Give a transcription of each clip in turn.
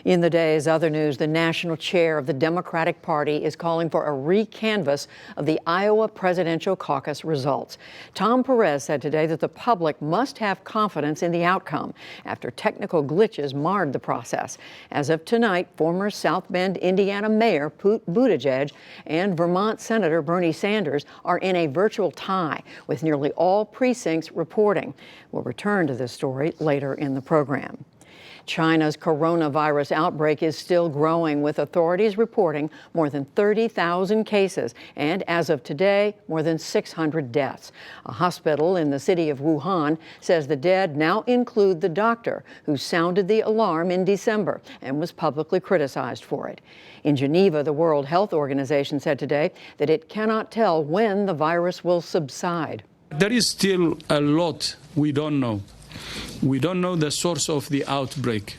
In the day's other news, the national chair of the Democratic Party is calling for a re-canvass of the Iowa presidential caucus results. Tom Perez said today that the public must have confidence in the outcome after technical glitches marred the process. As of tonight, former South Bend, Indiana Mayor Pete Buttigieg and Vermont Senator Bernie Sanders are in a virtual tie, with nearly all precincts reporting. We'll return to this story later in the program. China's coronavirus outbreak is still growing, with authorities reporting more than 30,000 cases and, as of today, more than 600 deaths. A hospital in the city of Wuhan says the dead now include the doctor who sounded the alarm in December and was publicly criticized for it. In Geneva, the World Health Organization said today that it cannot tell when the virus will subside. There is still a lot we don't know. We don't know the source of the outbreak.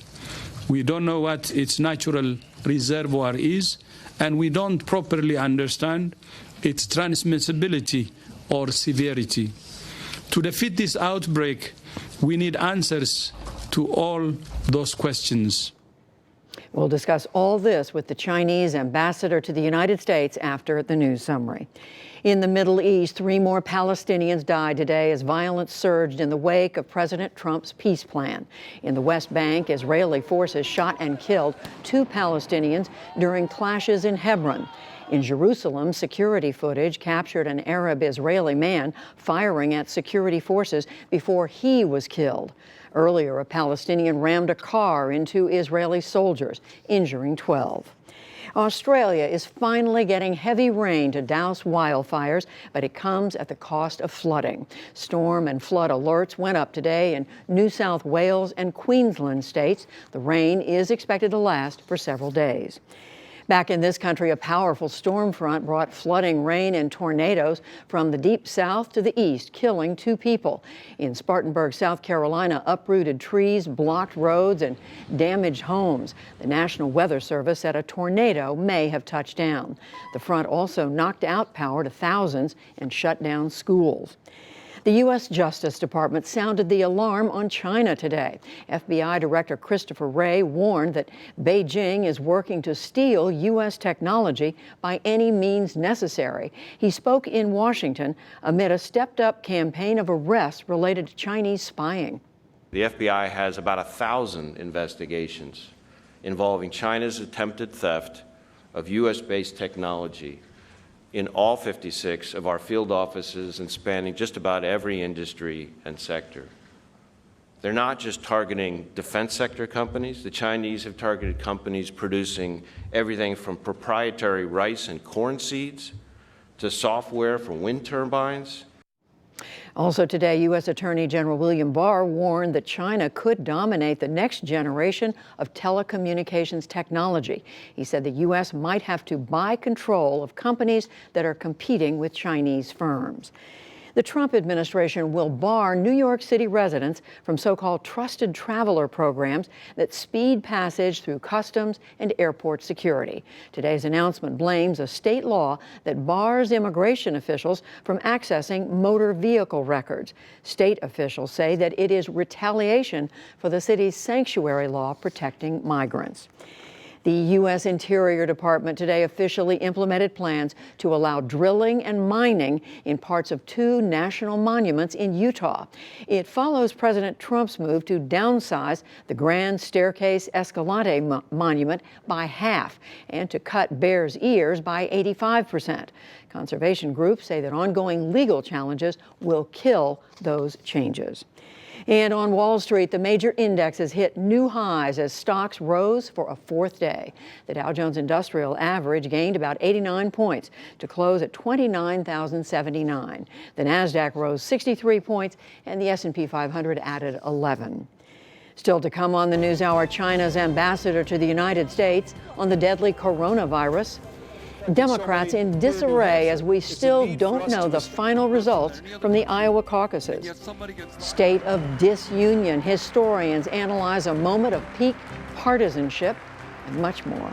We don't know what its natural reservoir is, and we don't properly understand its transmissibility or severity. To defeat this outbreak, we need answers to all those questions. We'll discuss all this with the Chinese ambassador to the United States after the news summary. In the Middle East, 3 more Palestinians died today as violence surged in the wake of President Trump's peace plan. In the West Bank, Israeli forces shot and killed 2 Palestinians during clashes in Hebron. In Jerusalem, security footage captured an Arab-Israeli man firing at security forces before he was killed. Earlier, a Palestinian rammed a car into Israeli soldiers, injuring 12. Australia is finally getting heavy rain to douse wildfires, but it comes at the cost of flooding. Storm and flood alerts went up today in New South Wales and Queensland states. The rain is expected to last for several days. Back in this country, a powerful storm front brought flooding rain and tornadoes from the deep south to the east, killing 2 people. In Spartanburg, South Carolina, uprooted trees, blocked roads, and damaged homes. The National Weather Service said a tornado may have touched down. The front also knocked out power to thousands and shut down schools. The U.S. Justice Department sounded the alarm on China today. FBI Director Christopher Wray warned that Beijing is working to steal U.S. technology by any means necessary. He spoke in Washington amid a stepped-up campaign of arrests related to Chinese spying. The FBI has about 1,000 investigations involving China's attempted theft of U.S.-based technology in all 56 of our field offices and spanning just about every industry and sector. They're not just targeting defense sector companies. The Chinese have targeted companies producing everything from proprietary rice and corn seeds to software for wind turbines. Also today, U.S. Attorney General William Barr warned that China could dominate the next generation of telecommunications technology. He said the U.S. might have to buy control of companies that are competing with Chinese firms. The Trump administration will bar New York City residents from so-called trusted traveler programs that speed passage through customs and airport security. Today's announcement blames a state law that bars immigration officials from accessing motor vehicle records. State officials say that it is retaliation for the city's sanctuary law protecting migrants. The U.S. Interior Department today officially implemented plans to allow drilling and mining in parts of 2 national monuments in Utah. It follows President Trump's move to downsize the Grand Staircase Escalante monument by half and to cut Bears Ears by 85%. Conservation groups say that ongoing legal challenges will kill those changes. And on Wall Street, the major indexes hit new highs as stocks rose for a 4th day. The Dow Jones Industrial Average gained about 89 points to close at 29,079. The Nasdaq rose 63 points, and the S&P 500 added 11. Still to come on the NewsHour, China's ambassador to the United States on the deadly coronavirus. Democrats in disarray as we still don't know the final results from the Iowa caucuses. State of disunion. Historians analyze a moment of peak partisanship and much more.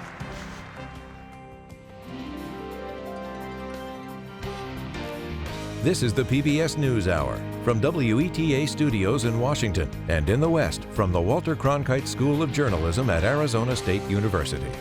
This is the PBS NewsHour from WETA Studios in Washington and in the West from the Walter Cronkite School of Journalism at Arizona State University.